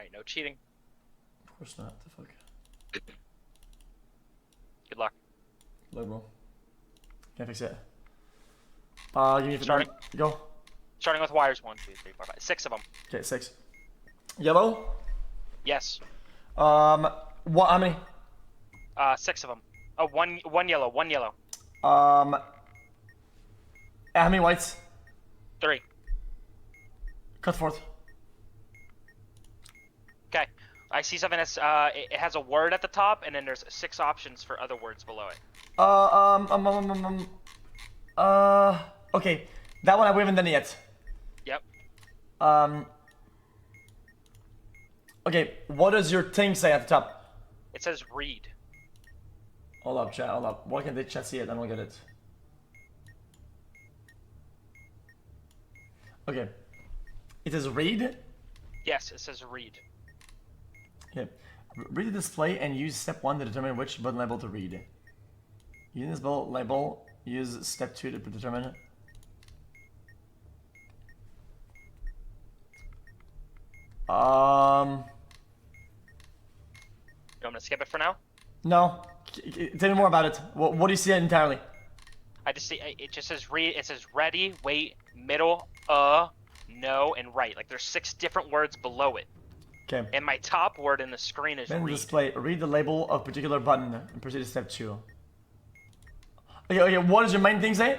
Alright, no cheating. Of course not. The fuck. Good luck. Low, bro. Can't fix it. Give me Starting. Go. Starting with wires. 1, 2, 3, 4, 5. 6 of them. Okay, 6. Yellow. Yes. What? How many? 6 of them. Oh, one yellow. 1 yellow. How many whites? 3. Cut forth. Okay. I see something that's it has a word at the top, and then there's 6 options for other words below it. Okay. That one we haven't done yet. Yep. Okay. What does your thing say at the top? It says read. Hold up, chat. Hold up. Why can't the chat see it? I don't get it. Okay. It says read. Yes, it says read. Okay. Read the display and use step 1 to determine which button label to read. Using this label, use step 2 to determine. You want me to skip it for now? No. Tell me more about it. What do you see entirely? I just see it just says read. It says ready, wait, middle, no, and right. Like there's 6 different words below it. Okay. And my top word in the screen is Then read. display. Read the label of particular button and proceed to step 2. Okay. What does your main thing say?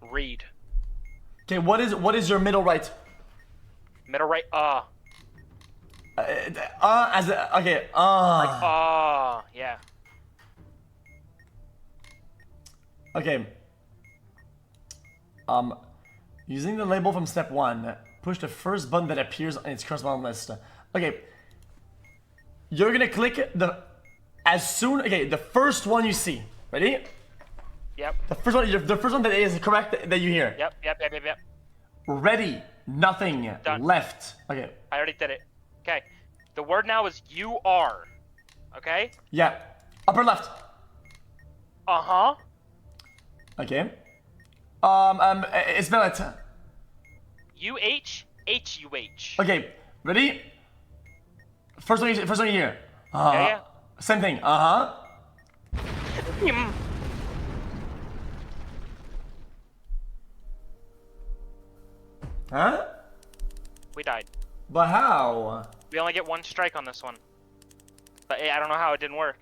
Read. Okay. What is your middle right? Middle right. As a, okay. Like yeah. Okay. Using the label from step 1, push the first button that appears on its corresponding list. Okay. You're gonna click the first one you see. Ready? Yep. The first one that is correct that you hear. Yep. Ready. Nothing. Done. Left. Okay. I already did it. Okay. The word now is you are. Okay? Yeah. Upper left. Uh-huh. Okay. Spell it. U-H-H-U-H. Okay. Ready? First one you hear. Yeah. Same thing. Huh? We died. But how? We only get 1 strike on this one. But I don't know how it didn't work.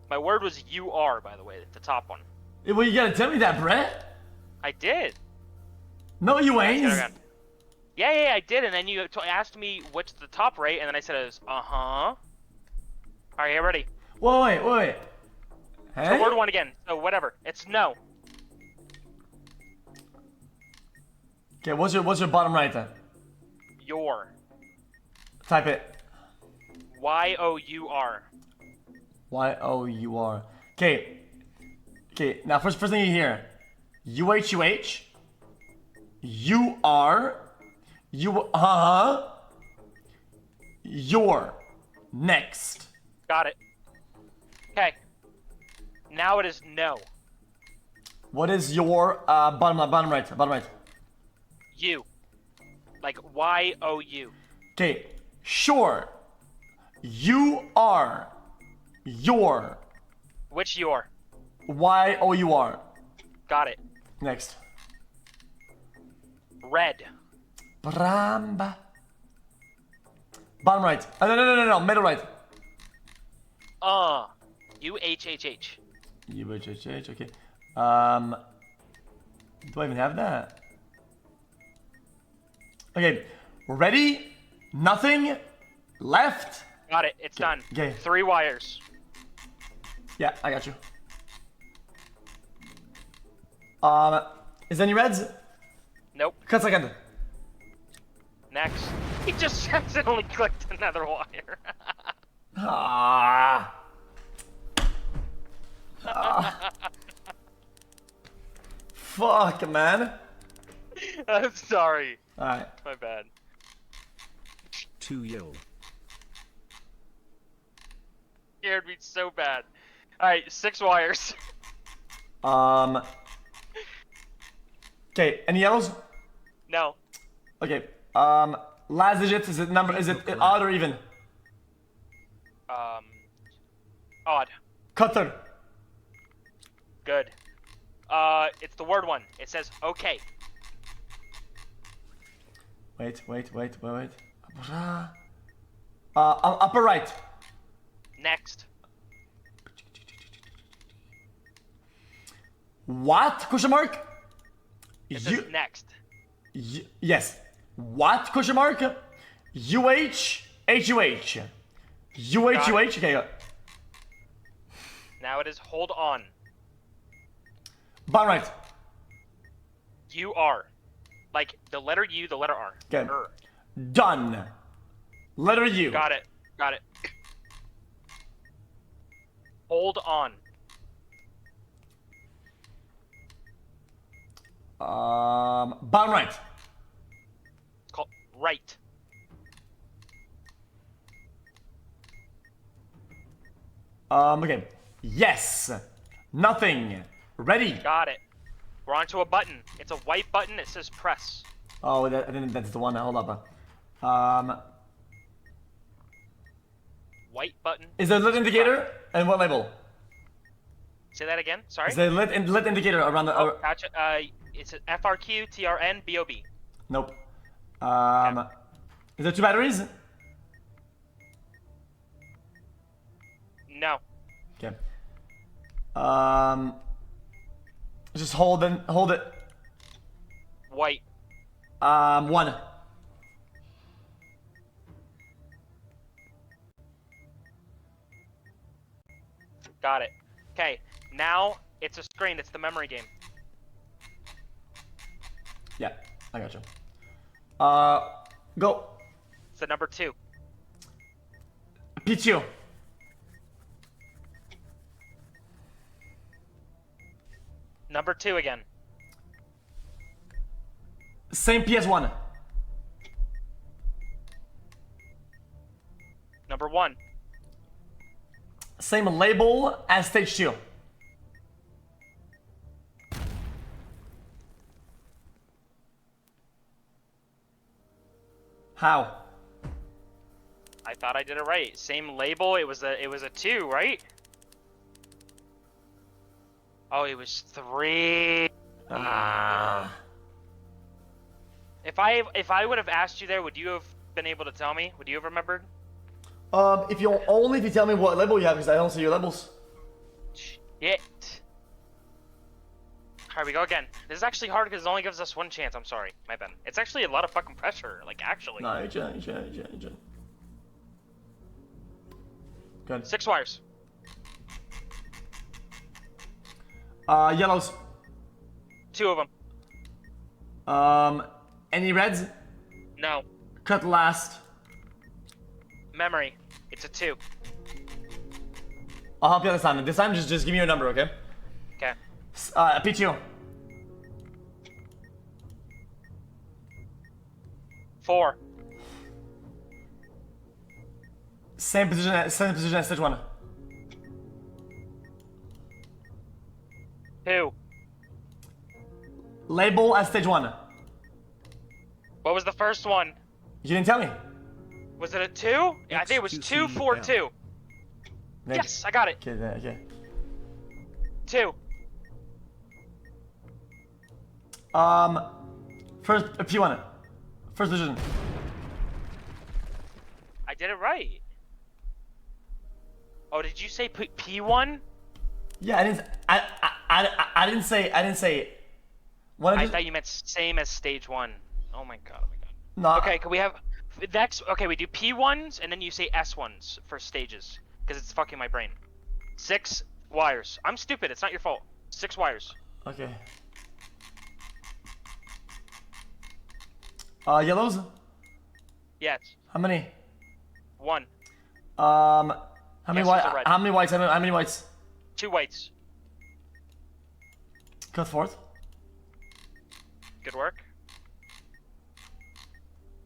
My word was you are, by the way, the top one. Well, you gotta tell me that, Brett. I did. No, you ain't. Yeah, I did, and then you asked me what's the top right, and then I said it was, uh-huh. Alright, get ready. Wait. Hey? So word 1 again, so whatever. It's no. Okay, what's your bottom right then? Your. Type it. Y-O-U-R. Y-O-U-R. Okay, now first thing you hear. U-H-U-H. U-R. Your. Next. Got it. Okay. Now it is no. What is your bottom right? You. Like Y-O-U. Okay, sure. You are. Your. Which your? Y-O-U-R. Got it. Next. Red. Bramba. Bottom right. No. Middle right. U-H-H-H. U-H-H-H, okay. Do I even have that? Okay. Ready? Nothing. Left. Got it. It's done. Okay. 3 wires. Yeah, I got you. Is there any reds? Nope. Cut second. Next. He just accidentally clicked another wire. Fuck, man. I'm sorry. Alright. My bad. 2 yell. Scared me so bad. Alright, 6 wires. Okay, any yellows? No. Okay. Last digit, is it number, is it odd or even? Odd. Cutter. Good. It's the word one. It says okay. Wait. Upper right. Next. What? Question mark? It says next. Yes. What? Question mark? UH HUH. UH. Okay. Now it is hold on. Bottom right. You are. Like the letter U, the letter R. Okay. Done. Letter U. Got it. Got it. Hold on. Bottom right. It's called right. Okay. Yes. Nothing. Ready. Got it. We're onto a button. It's a white button. It says press. Oh, I think that's the one. Hold up. White button. Is there a lit indicator? And what label? Say that again. Sorry. Is there a lit indicator around the... Oh, gotcha. It's a FRQ, TRN, BOB. Nope. Is there 2 batteries? No. Okay. Just hold it. White. 1. Got it. Okay. Now it's a screen. It's the memory game. Yeah, I got you. Go. It's the number 2. P2. Number 2 again. Same PS1. Number 1. Same label as stage 2. How? I thought I did it right. Same label. It was a 2, right? Oh, it was 3. Ah. If I would have asked you there, would you have been able to tell me? Would you have remembered? If you tell me what label you have, because I don't see your labels. Shit. Alright, we go again. This is actually hard because it only gives us 1 chance. I'm sorry. My bad. It's actually a lot of fucking pressure. Like, actually. No, you're chilling. Good. 6 wires. Yellows. 2 of them. Any reds? No. Cut last. Memory. It's a 2. I'll help you this time. This time, just give me your number, okay? Okay. P2. 4. Same position as stage 1. 2. Label as stage 1. What was the first one? You didn't tell me. Was it a 2? Yeah, I think it was 2, 4, 2. Yes, I got it. Okay. 2. First P1. First position. I did it right. Oh, did you say P1? Yeah, I didn't say. I thought you meant same as stage 1. Oh my god. No. Okay, can we have next? Okay, we do P1s and then you say S1s for stages because it's fucking my brain. 6 wires. I'm stupid. It's not your fault. 6 wires. Okay. Yellows? Yes. How many? 1. How many Yes, white? there's a red. How many whites? How many whites? 2 whites. Cut fourth. Good work.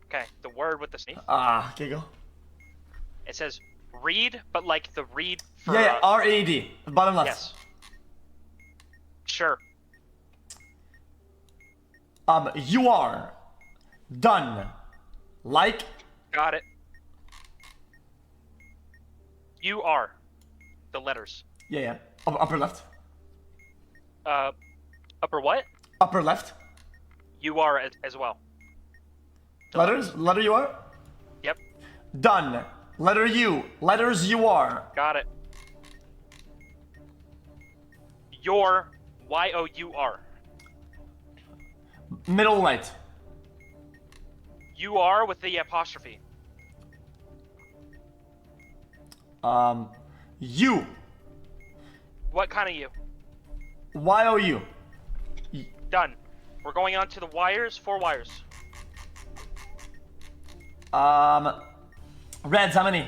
Okay, the word with the sneak. Okay, go. It says read, but like the read for. Yeah, R-A-D. Bottom left. Yes. Sure. You are. Done. Like. Got it. You are the letters. Yeah, yeah. Upper left. Upper what? Upper left. You are as well. Letters. Letter you are. Yep. Done. Letter U. Letters you are. Got it. Your. Y-O-U-R. Middle right. You are with the apostrophe. U. What kind of you? Y-O-U. Done. We're going on to the wires. 4 wires. Reds, how many?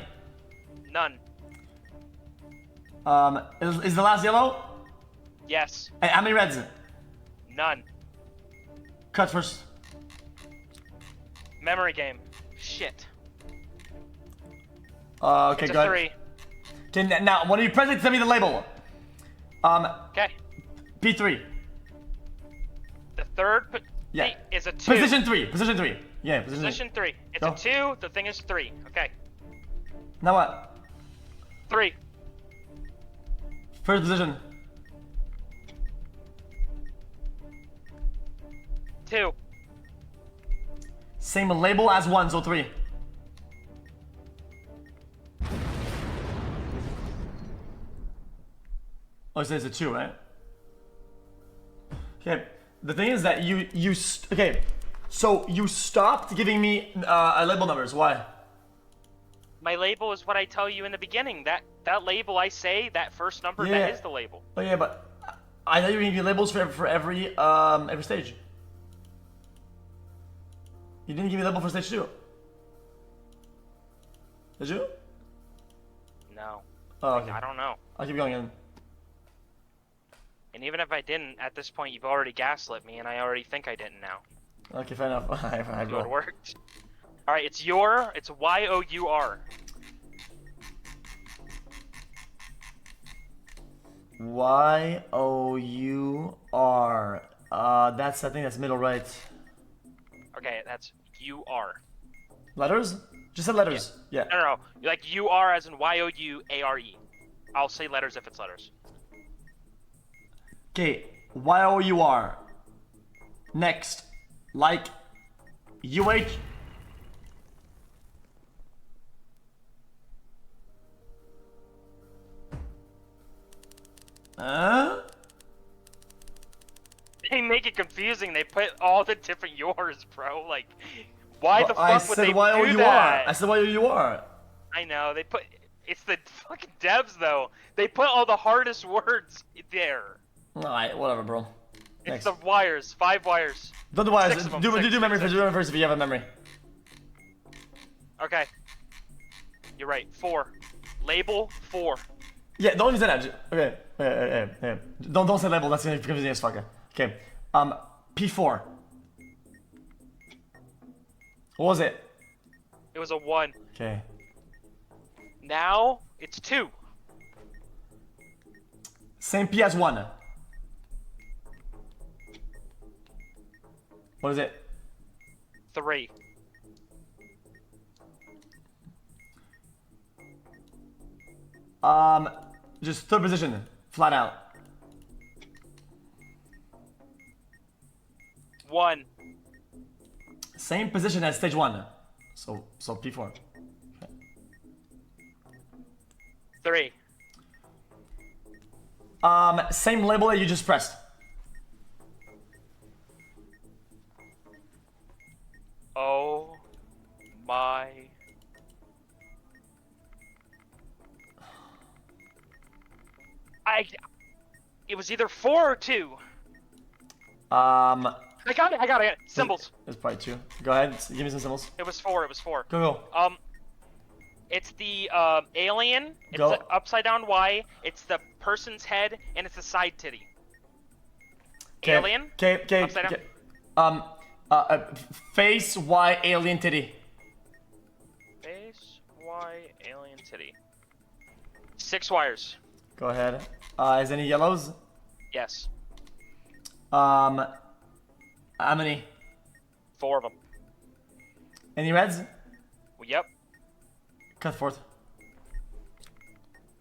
None. Is the last yellow? Yes. Hey, how many reds? None. Cut first. Memory game. Shit. Okay, It's go a ahead. 3. Okay, now, when you press it, tell me the label. Okay. P3. The third Yeah. thing is a 2. Position 3. Position 3. Yeah, Position 3. It's Go. a 2. The thing is 3. Okay. Now what? 3. First position. 2. Same label as 1, so 3. Oh, it says a 2, right? Okay. The thing is that okay. So you stopped giving me label numbers. Why? My label is what I tell you in the beginning. That label I say, that first number, Yeah. that is the label. Oh yeah, but I thought you were giving me labels for every stage. You didn't give me a label for stage 2. Did you? No. Oh, okay. I don't know. I'll keep going in. And even if I didn't, at this point, you've already gaslit me, and I already think I didn't now. Okay, fair enough. I So it worked. Alright, it's Y-O-U-R. Y-O-U-R. I think that's middle right. Okay, that's U-R. Letters? Just said letters. Yeah. No. Like U-R as in Y-O-U-A-R-E. I'll say letters if it's letters. Okay, Y-O-U-R. Next. Like. U-H. They make it confusing. They put all the different yours, bro. Like, why the fuck would they do that? I said Y-O-U-R. I know. They put... It's the fucking devs, though. They put all the hardest words there. Alright, whatever, bro. It's Next. the wires. 5 wires. Don't do wires. 6 of them. Do Six, memory six, first. Do memory first if you have a memory. Okay. You're right. 4. Label 4. Yeah, don't use that. Okay. Yeah. Don't say label. That's confusing as fuck. Okay. P4. What was it? It was a 1. Okay. Now it's 2. Same P as 1. What is it? 3. Just third position, flat out. 1. Same position as stage 1. So P4. 3. Same label that you just pressed. Oh my. It was either 4 or 2. I got it. Symbols. It's probably 2. Go ahead, give me some symbols. It was 4. Go. It's the alien. It's Go. the upside down Y. It's the person's head, and it's the side titty. Alien. Okay. Upside down. Face Y alien titty. Face Y alien titty. 6 wires. Go ahead. Is any yellows? Yes. How many? 4 of them. Any reds? Yep. Cut forth.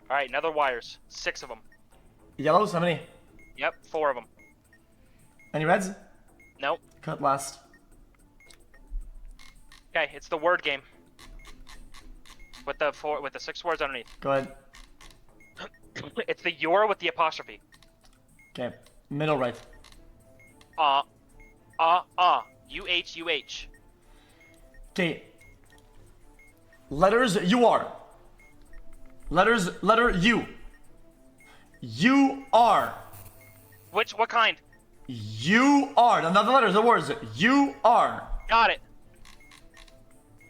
All right, another wires. 6 of them. Yellows? How many? Yep, 4 of them. Any reds? Nope. Cut last. Okay, it's the word game. With the 6 words underneath. Go ahead. It's the your with the apostrophe. Okay. Middle right. UH. Okay. Letters you are. Letter U. You are. What kind? You are. Not the letters, the words. You are. Got it.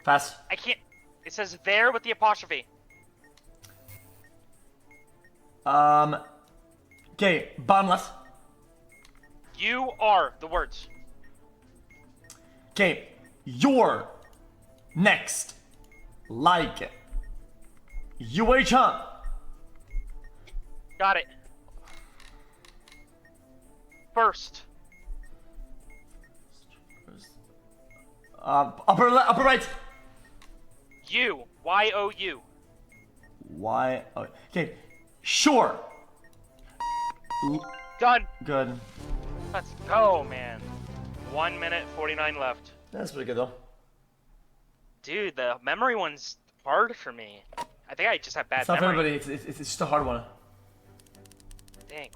Fast. I can't. It says there with the apostrophe. Okay, bottom left. You are the words. Okay, your. Next. Like. UH, huh? Got it. First. Upper right. You. YOU. Y. Okay, sure. Done. Good. Let's go, man. 1 minute 49 left. That's pretty good though. Dude, the memory one's hard for me. I think I just have bad It's not for memory. everybody. It's just a hard one. Dang.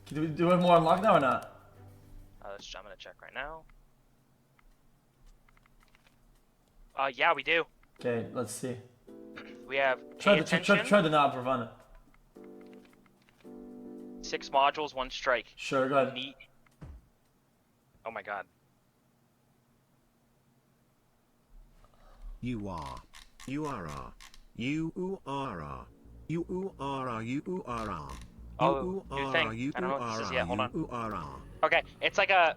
Do we have more unlocked now or not? I'm gonna check right now. Yeah, we do. Okay, let's see. We have Try pay the attention, try the knob for fun. 6 modules, 1 strike. Sure, go ahead. Neat. Oh my god. You are. You are. You are. You are. You are. Oh, new thing. You I don't know what this is yet. Hold on. You are. Okay, it's like a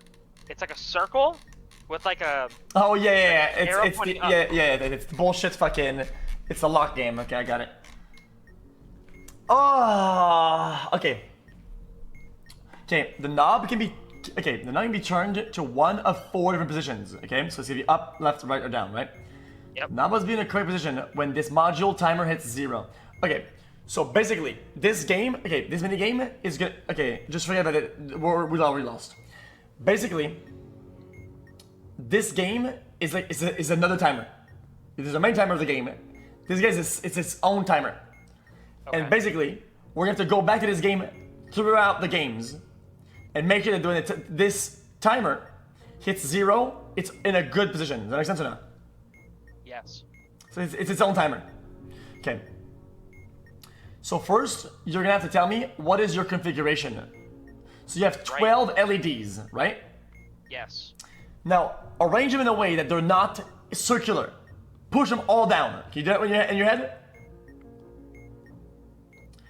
circle with like a. Oh yeah. Arrow It's the, pointing up. yeah. It's the bullshit fucking. It's a lock game. Okay, I got it. Oh, okay. Okay, the knob can be. Okay, the knob can be turned to one of 4 different positions. Okay, so it's gonna be up, left, right, or down, right? Yep. Knob must be in a correct position when this module timer hits 0. Okay, so basically, this game, okay, this mini game is good. Okay, just forget about it. We already lost. Basically, this game is like is another timer. It is the main timer of the game. This game is its own timer, and Okay. basically, we're gonna have to go back to this game throughout the games, and make sure that when this timer hits 0, it's in a good position. Does that make sense or not? Yes. So it's its own timer. Okay. So first, you're gonna have to tell me what is your configuration. So you have 12 LEDs, right? Yes. Now, arrange them in a way that they're not circular. Push them all down. Can you do that in your head?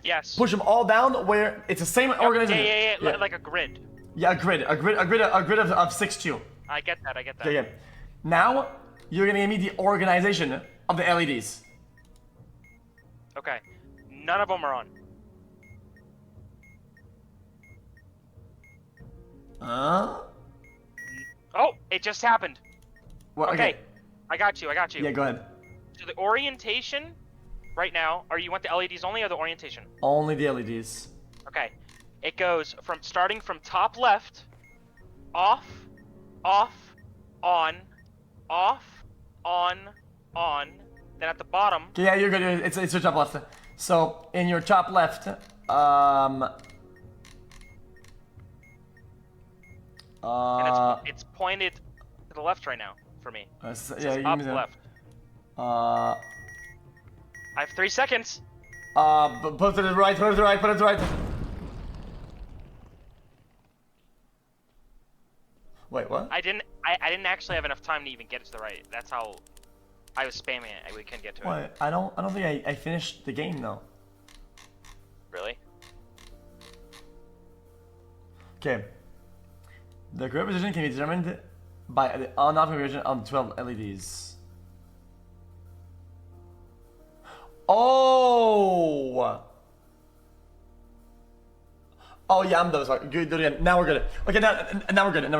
Yes. Push them all down where it's the same organization. Yeah. Like a grid. Yeah, a grid of 6 too. I get that. Okay. Now, you're gonna give me the organization of the LEDs. Okay. None of them are on. Oh, it just happened. Well, Okay. I got you. Yeah, go ahead. So the orientation right now, or you want the LEDs only or the orientation? Only the LEDs. Okay. It goes starting from top left, off, on, then at the bottom. Okay, yeah, you're good. It's your top left. So in your top left, And it's pointed to the left right now for me. yeah, It's you up mean that. left. Uh, I have 3 seconds. put it to the right, put it to the right, put it to the right. Wait, what? I didn't actually have enough time to even get it to the right. That's how I was spamming it. We couldn't get to it. What? I don't think I finished the game though. Really? Okay. The correct position can be determined by the on-off configuration of 12 LEDs. Oh! Oh yeah, I'm done. Sorry. Good, do it again. Now we're good. Okay, now we're good. Now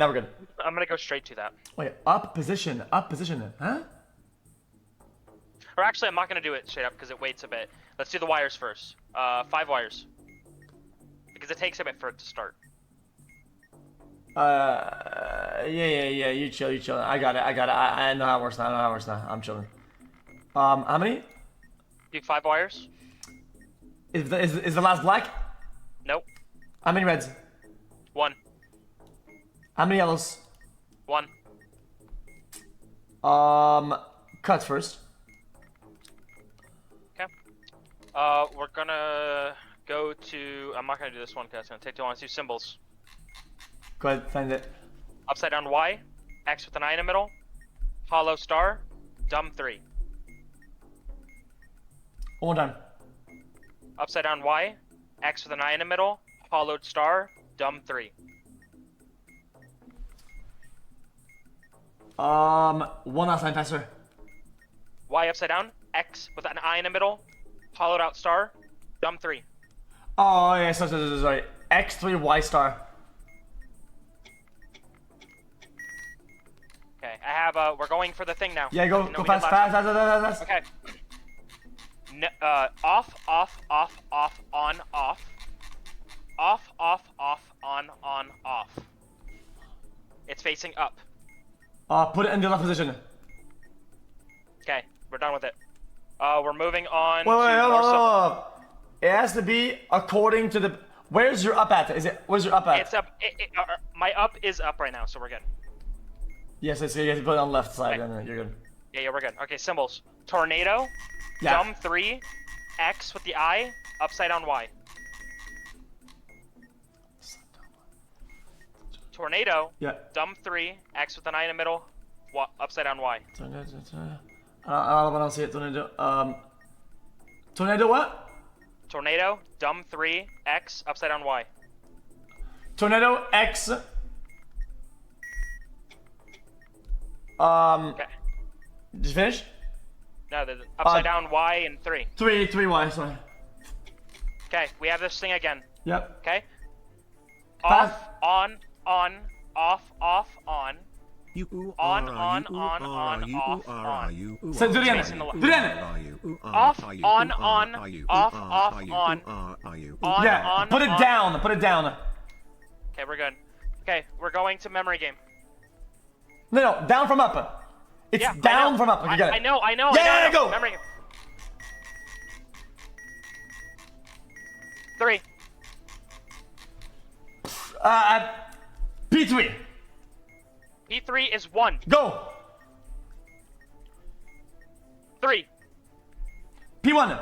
we're good. gonna go straight to that. Wait, up position, huh? Or actually, I'm not gonna do it straight up because it waits a bit. Let's do the wires first. 5 wires. Because it takes a bit for it to start. Yeah. You chill. I got it. I know how it works now. I'm chilling. How many? Do 5 wires? Is the last black? Nope. How many reds? 1. How many yellows? 1. Cuts first. Okay. We're gonna go to. I'm not gonna do this one because it's gonna take too long. Let's do symbols. Go ahead, find it. Upside down Y, X with an I in the middle, hollow star, dumb 3. One more time. Upside down Y, X with an I in the middle, hollowed star, dumb 3. One last time, Pastor. Y upside down, X with an I in the middle, hollowed out star, dumb 3. Oh yeah, sorry. X3 Y star. Okay, I have we're going for the thing now. Yeah, go we did fast. Okay. No, off, on, off. Off, on, off. It's facing up. Put it in the left position. Okay, we're done with it. We're moving on Wait, to more stuff. It has to be according to the. Where's your up at? Where's your up at? It's up. My up is up right now, so we're good. Yes, so you have to put it on the left side, Okay. and you're good. Yeah, we're good. Okay, symbols. Tornado, Yeah. dumb 3, X with the I, upside down Y. Tornado, Yeah. dumb 3, X with an I in the middle, upside down Y. I don't see it. Tornado. Tornado what? Tornado, dumb 3, X, upside down Y. Tornado X. Okay. Did you finish? No, the upside down Y and 3. 3 Y. Sorry. Okay, we have this thing again. Yep. Okay. Fast. Off, on, off, on. You On, off, So do it again. Facing the left. Do it again. Off, on, off, on. On, Yeah. on, Put it on. down. Put it down. Okay, we're good. Okay, we're going to memory game. No, down from up. It's Yeah, down from up. Okay, get it. I know. Yeah, go. Memory game. 3. P3. P3 is 1. Go. 3. P1.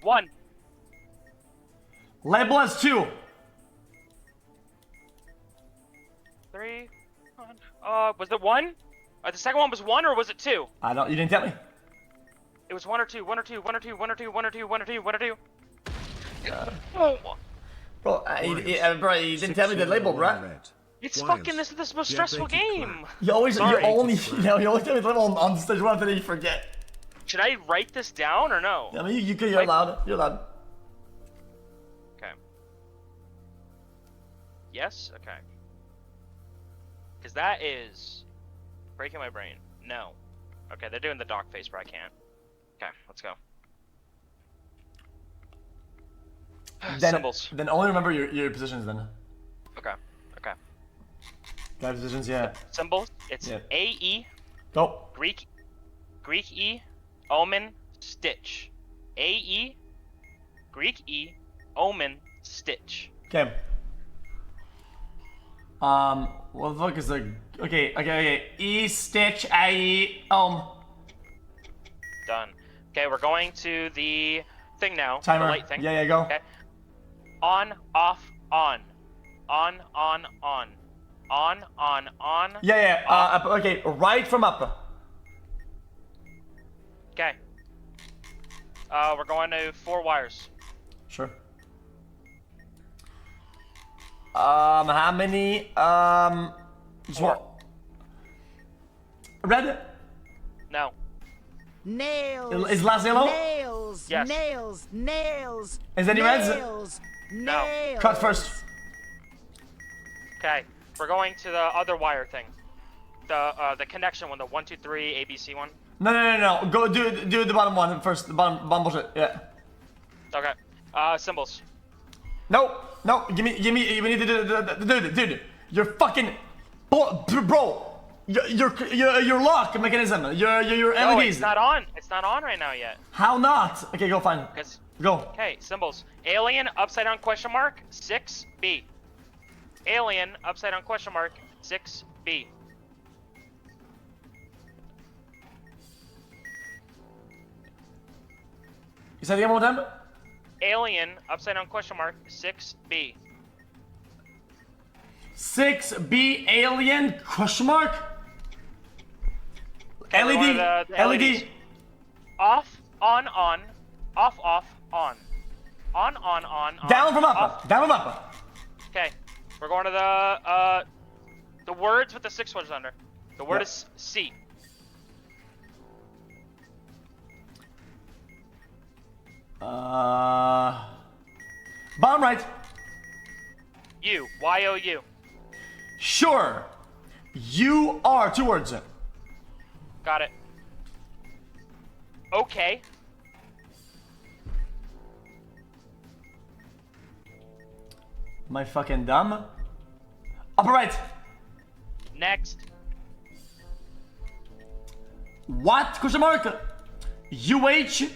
One. Label as 2. 3. Was it 1? The second one was 1 or was it 2? I don't. You didn't tell me. It was 1 or 2. 1 or 2. 1 or 2. 1 or 2. 1 or 2. 1 or 2. 1 or 2. Oh. Bro, bro, you didn't tell me the label, bro. It's fucking. This is the most stressful game. You always, Sorry. you only tell me the label on stage 1 and then you forget. Should I write this down or no? I mean, you're allowed. You're allowed. Okay. Yes. Okay. Because that is breaking my brain. No. Okay, they're doing the dog face, but I can't. Okay, let's go. Symbols. Then only remember your positions then. Okay. Okay. Guys, positions, yeah. Symbols. It's Yeah. AE, Go. Greek E, Omen, Stitch. AE, Greek E, Omen, Stitch. Okay. What the fuck is the... Okay. E, stitch, IE, Done. Okay, we're going to the thing now. Timer. The light thing. Yeah, go. Okay. On, off, on. On, on. On, on. Yeah. Okay, right from up. Okay. We're going to 4 wires. Sure. How many? Red? No. Nails. Is last yellow? Nails. Yes. Nails. Is any reds? Nails. Nails. Cut first. Okay, we're going to the other wire thing. The connection one, the 1, 2, 3 ABC one. No. Go do the bottom one first. The bottom bullshit. Yeah. Okay. Symbols. No. Give me. We need to do dude. You're fucking, bro. Your lock mechanism. Your No, LEDs. it's not on. It's not on right now yet. How not? Okay, go fine. Go. Okay, symbols. Alien upside down question mark 6B. Alien upside down question mark 6B. You said it again one more time? Alien upside down question mark 6B. 6B alien question mark? Okay, we're going LED. to the LEDs. LED. Off, on, on. Off, on. On. Down from off. up. Down from up. Okay, we're going to the words with the 6 words under. The word Yep. is C. Bottom right. U. Y-O-U. Sure. You are 2 words. Got it. Okay. My fucking dumb. Upper right. Next. What? Question mark. UH.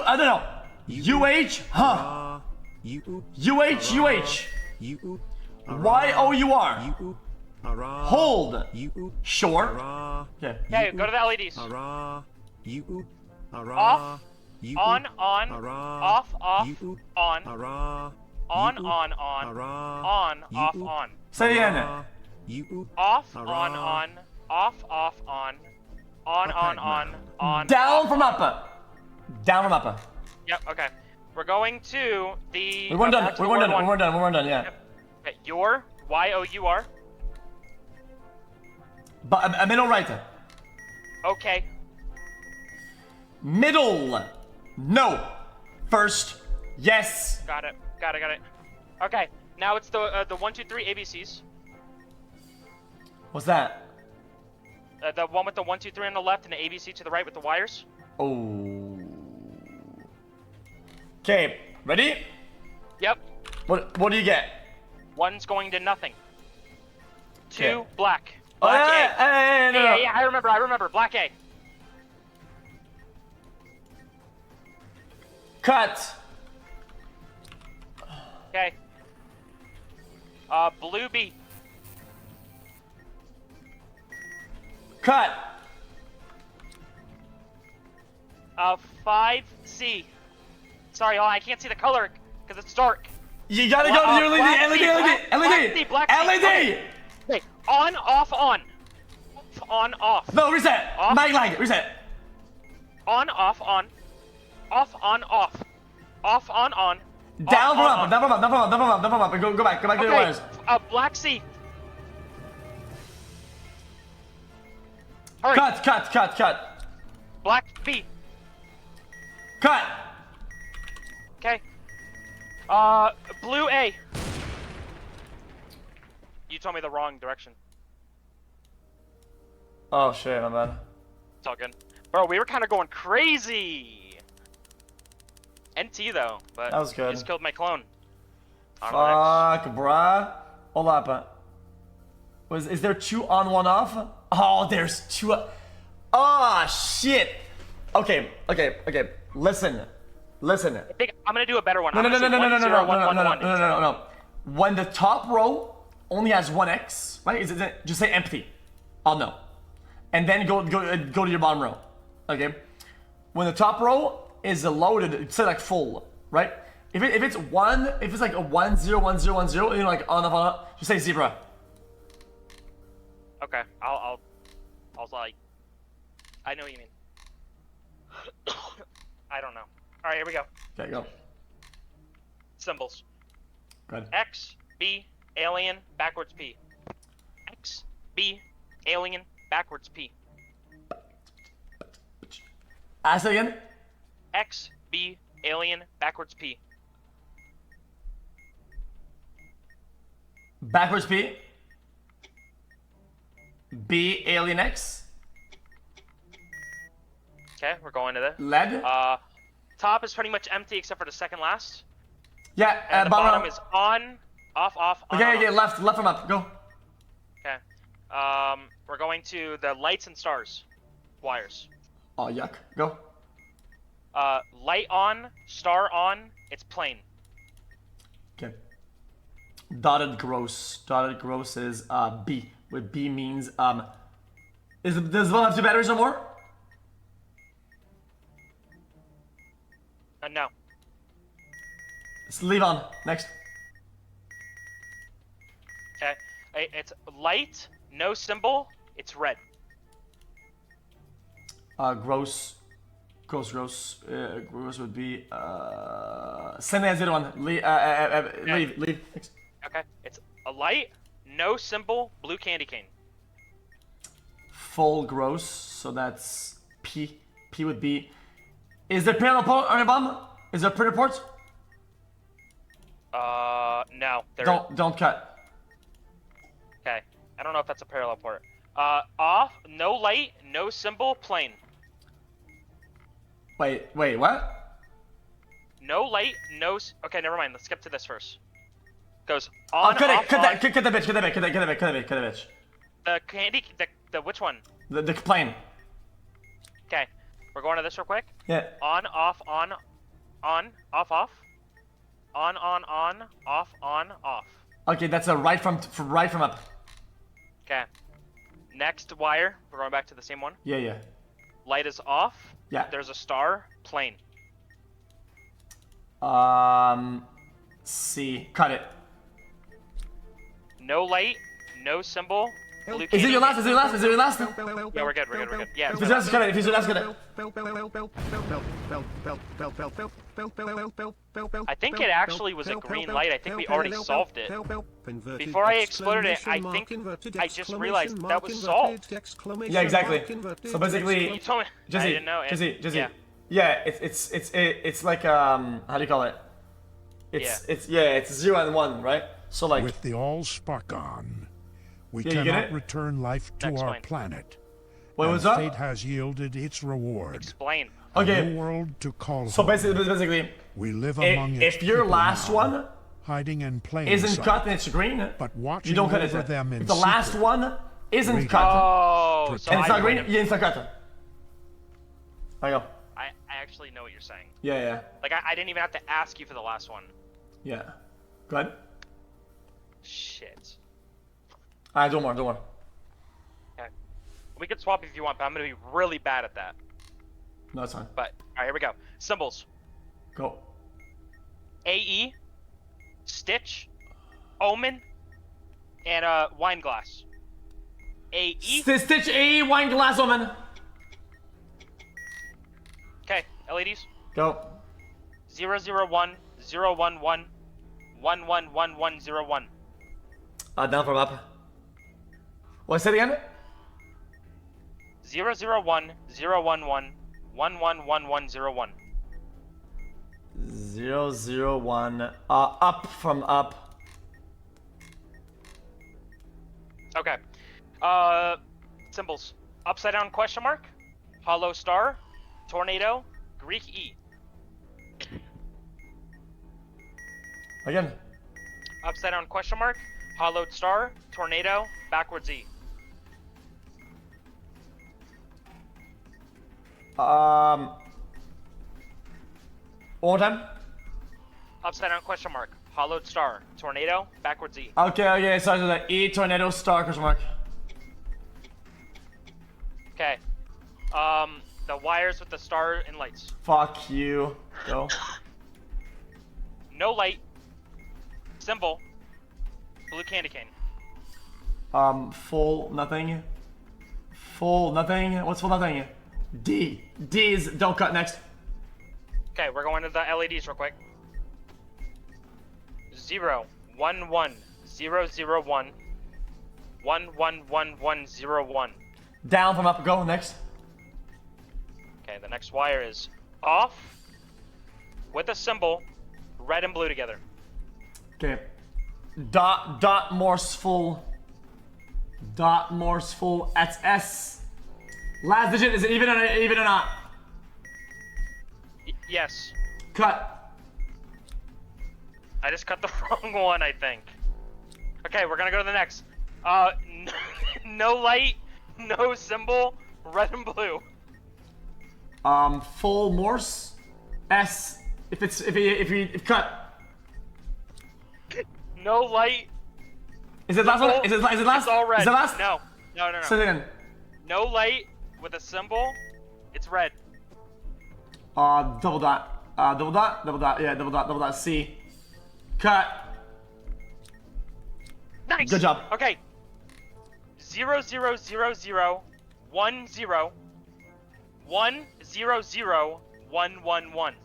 I don't know. UH. Huh. UH. You. YOUR. You. Hold. You. Sure. Yeah. Okay, go to the LEDs. You. Off. You. On. Off. On. On. On. Off. On. Say it again. You. Off. On. Off. On. On. Down from up. Down from up. Yep. Okay. We're going to the. We're done. back to the We're word done. one. We're done. Yeah. Yep. Okay. Your. Y-O-U-R. But a middle right. Okay. Middle. No. First. Yes. Got it. Okay. Now it's the 1, 2, 3 ABCs. What's that? The one with the 1, 2, 3 on the left and the ABC to the right with the wires. Oh. Okay. Ready? Yep. What do you get? One's going to nothing. 2 Okay. black. Oh, Black yeah, A. no. Yeah. I remember. Black A. Cut. Okay. Blue B. Cut. 5C. Sorry, I can't see the color because it's dark. You gotta go to your Black LED. C, LED. black C. LED. Okay. On, off, on. On, off. No, reset. Off. Mag lag. Reset. On, off, on. Off, on, off. Off, on. Down from on. up. Down from up. Go back. Go back to the Okay. wires. Black C. Hurry. Cut. Black B. Cut. Okay. Blue A. You told me the wrong direction. Oh shit, my bad. It's all good. Bro, we were kind of going crazy. NT though, but That was good. you just killed my clone. On Alex. Fuck, bruh. Hold up. Is there 2 on, 1 off? Oh, there's 2. Oh shit. Okay. Listen. I think I'm gonna do a better one. No. I'm gonna say 1-0-1-1-1. When the top row only has 1x, right? Is it just say empty? I'll know. And then go to your bottom row. Okay. When the top row is loaded, say like full, right? If it's like a 1 0 1 0 1 0, you know, like on off, just say zebra. Okay, I'll like. I know what you mean. I don't know. All right, here we go. Okay, go. Symbols. Good. X, B, alien, backwards P. X, B, alien, backwards P. Ask it again. X, B, alien, backwards P. Backwards P. B, Alien X. Okay, we're going to the Lead. top is pretty much empty except for the second last. Yeah, And the bottom is on, off, on, okay, on, off. left from up, go. Okay. We're going to the lights and stars. Wires. Oh, yuck. Go. Light on, star on, it's plain. Okay. Dotted gross. Dotted gross is B. Where B means does one have 2 batteries or more? No. Let's leave on. Next. Okay. It's light, no symbol, it's red. Gross. Gross would be send as the one. Leave. Next. Okay. It's a light, no symbol, blue candy cane. Full gross. So that's P. P would be. Is there parallel port on your bomb? Is there printer ports? No. Don't cut. Okay. I don't know if that's a parallel port. Off, no light, no symbol, plain. Wait, what? No light, okay, never mind. Let's skip to this first. Goes on, cut off, it, cut on. that bitch. The candy, the which one? The plane. Okay. We're going to this real quick. Yeah. On, off, on, off. On, off, off. Okay, that's a right from up. Okay. Next wire, we're going back to the same one. Yeah. Light is off. Yeah. There's a star, plain. C. Cut it. No light, no symbol. Blue Is it your last? Yeah, we're good. Yeah. If it's your last, cut it. I think it actually was a green light. I think we already solved it. Before I exploded it, I think I just realized that was solved. Yeah, exactly. So basically, You told me. Jesse, I didn't know. Jesse. Yeah. Yeah, it's like how do you call it? It's 0 and 1, right? So like With the Allspark on, we Yeah, you get cannot it? return life to our Explain. planet. What and was that? fate has yielded its reward. Explain. A new Okay. world to call So home. basically, We live among its if your people last now, one hiding in plain isn't sight, cut and it's green, but watching you don't cut it. over them in If the last secret, one isn't we cut Oh, so and it's I not green, would've- you insta cut it. There you go. I actually know what you're saying. Yeah. Like I didn't even have to ask you for the last one. Yeah. Go ahead. Shit. Alright, don't worry. Okay. We could swap if you want, but I'm gonna be really bad at that. No, it's fine. But alright, here we go. Symbols. Go. AE, Stitch, Omen, and wine glass. AE. Stitch A, wine glass woman. Okay, LEDs. Go. 001 011 111101. Down from up. What's it again? 001 011 111101. 001. Up from up. Okay. Symbols. Upside down question mark, hollow star, tornado, Greek E. Again. Upside down question mark, hollowed star, tornado, backwards E. One more time. Upside down question mark, hollowed star, tornado, backwards E. Okay. Sorry, so the E tornado star question mark. Okay. The wires with the star and lights. Fuck you. Go. No light. Symbol. Blue candy cane. Full nothing. Full nothing. What's full nothing? D. D is don't cut next. Okay, we're going to the LEDs real quick. 0 1 1 0 0 1 1 1 1 1 0 1. Down from up. Go next. Okay, the next wire is off with a symbol, red and blue together. Okay. Dot morseful. Dot morseful. That's S. Last digit, is it even or not? Yes. Cut. I just cut the wrong one, I think. Okay, we're gonna go to the next. No light, no symbol, red and blue. Full Morse. S. If cut. No light. Is it last one? Is it last? It's all red. Is it last? No. Say it again. No light with a symbol. It's red. Double dot. Double dot. Double dot. Yeah, double dot. C. Cut. Nice. Good job. Okay. 0 0 0 0 1 0 1 0 0 1 1 1.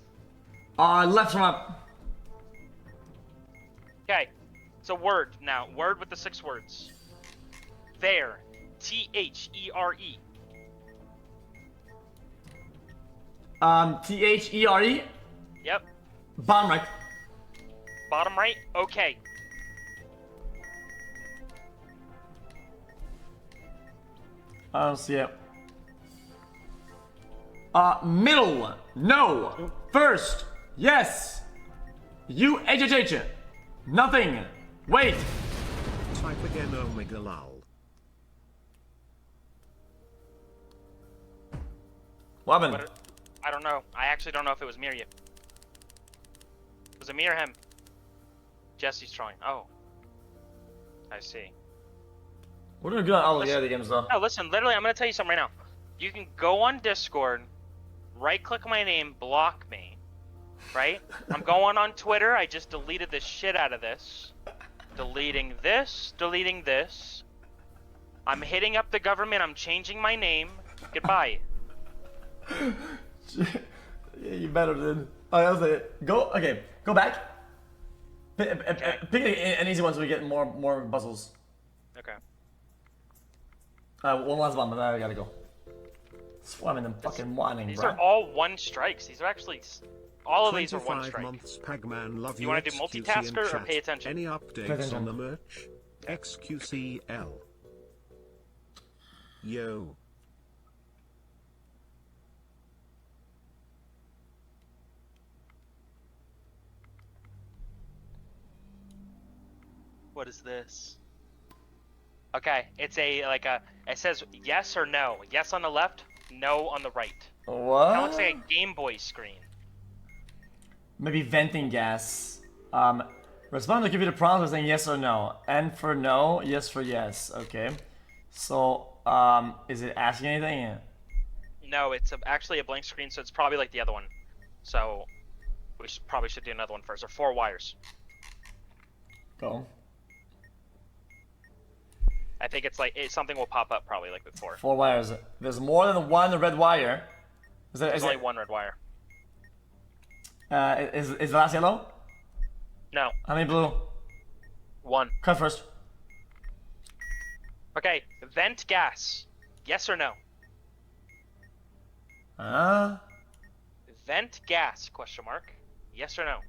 Left from up. Okay. So word now. Word with the 6 words. There. THERE. THERE. Yep. Bottom right. Bottom right. Okay. I don't see it. Middle. No. First. Yes. UHHH. Nothing. Wait. Type again omega lol. What happened? But I don't know. I actually don't know if it was me or you. Was it me or him? Jesse's trying. Oh. I see. We're doing good on all the other games though. No, listen, literally, I'm gonna tell you something right now. You can go on Discord, right-click my name, block me, right? I'm going on Twitter, I just deleted the shit out of this. Deleting this, deleting this. I'm hitting up the government, I'm changing my name. Goodbye. Yeah, you better did. Oh, that was it. Okay, go back. Pick an easy one so we get more puzzles. Okay. One last one, but then I gotta go. Swarming them fucking whining, These bro. are all 1 strikes. These are actually... All of these are 1 25 strike. months Pagman, love You wanna do multitasker or pay attention? Any updates attention. on the merch? xQcl. Yo. What is this? Okay, it's it says yes or no. Yes on the left, no on the right. What? That looks like a Game Boy screen. Maybe venting gas. Respond to computer prompts by saying yes or no. N for no, yes for yes. Okay. So, is it asking anything? No, it's actually a blank screen, so it's probably like the other one. So, we probably should do another one first. Or 4 wires. Go. I think it's something will pop up probably like with 4. 4 wires. There's more than one red wire. There's only 1 red wire. Is the last yellow? No, How many blue? 1. Cut first. Okay, vent gas. Yes or no? Vent gas, question mark. Yes or no?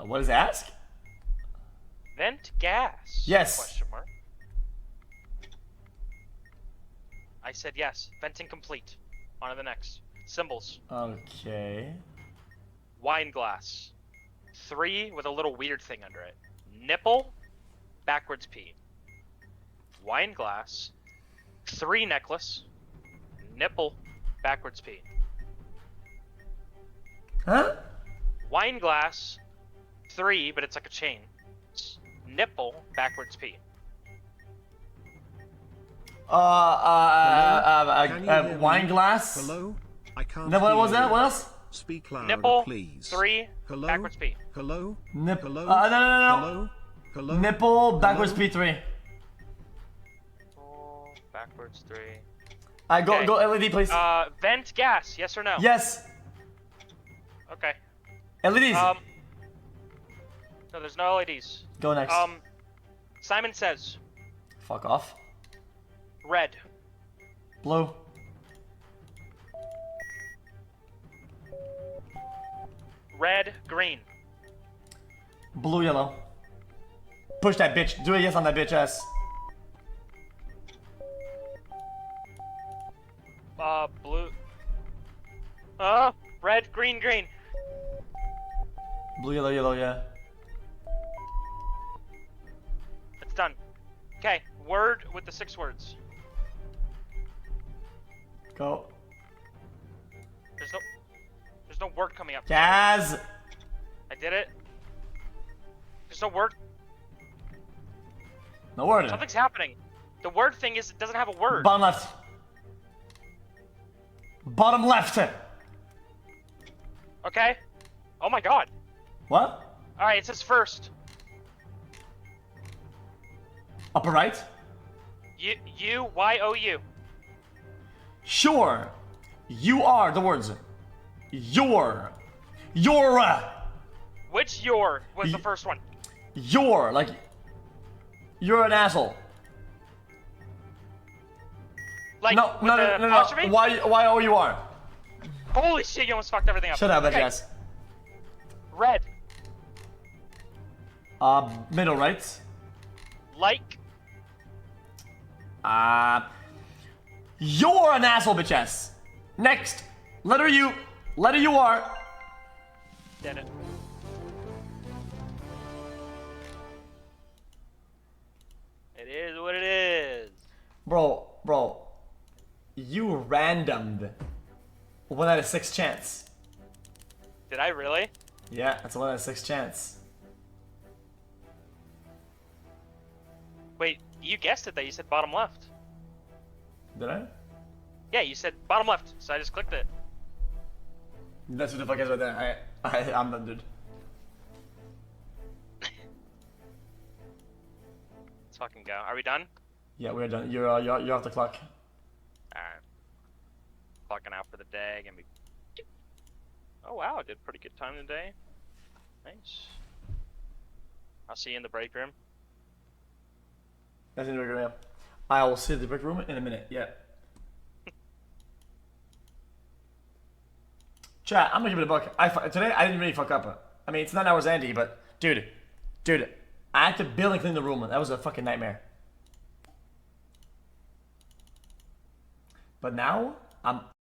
What does it ask? Vent gas? Yes. Question mark. I said yes. Venting complete. On to the next. Symbols. Okay. Wine glass. 3 with a little weird thing under it. Nipple. Backwards P. Wine glass. 3 necklace. Nipple. Backwards P. Huh? Wine glass. 3, but it's like a chain. Nipple. Backwards P. Can you hear me? Wine glass. Hello? I can't No, what hear was that? you. What else? Speak louder, Nipple. please. 3. Hello? Backwards P. Hello? Nip. Hello? No. Hello? Hello? Nipple backwards Hello? P3. Oh, backwards 3. Go Okay. go LED please. Vent gas. Yes or no? Yes. Okay. LEDs. No, there's no LEDs. Go next. Simon says Fuck off. red. Blue. Red, green. Blue, yellow. Push that bitch. Do a yes on that bitch ass. Blue. Red, green, green. Blue, yellow, yellow, yeah. It's done. Okay, word with the 6 words. Go. There's no word coming up. Kaz! I did it. There's no word. No word. Something's happening. The word thing is, it doesn't have a word. Bottom left. Bottom left. Okay. Oh my god. What? Alright, it says first. Upper right? U-Y-O-U. Sure. You are the words. Your. Which your was the first one? Your. Like. You're an asshole. Like, No. with the apostrophe? Y-O-U-R. Holy shit, you almost fucked everything up. Shut up, Okay. bitch. Red. Middle right. Like. You're an asshole, bitch ass. Next. Letter U. Letter U are. Did it. It is what it is. Bro. You randomed 1 out of 6 chance. Did I really? Yeah, that's a 1 out of 6 chance. Wait, you guessed it though. You said bottom left. Did I? Yeah, you said bottom left, so I just clicked it. That's what the fuck is right there. I'm done, dude. Let's fucking go. Are we done? Yeah, we're done. You're off the clock. Alright. Clocking out for the day. Gonna be. Oh wow, I did a pretty good time today. Nice. I'll see you in the break room. That's in the break room. I will see the break room in a minute. Yeah. Chat, I'm gonna give it a buck. Today I didn't really fuck up. I mean, it's 9 hours Andy, but dude, I had to build and clean the room. That was a fucking nightmare. But now I'm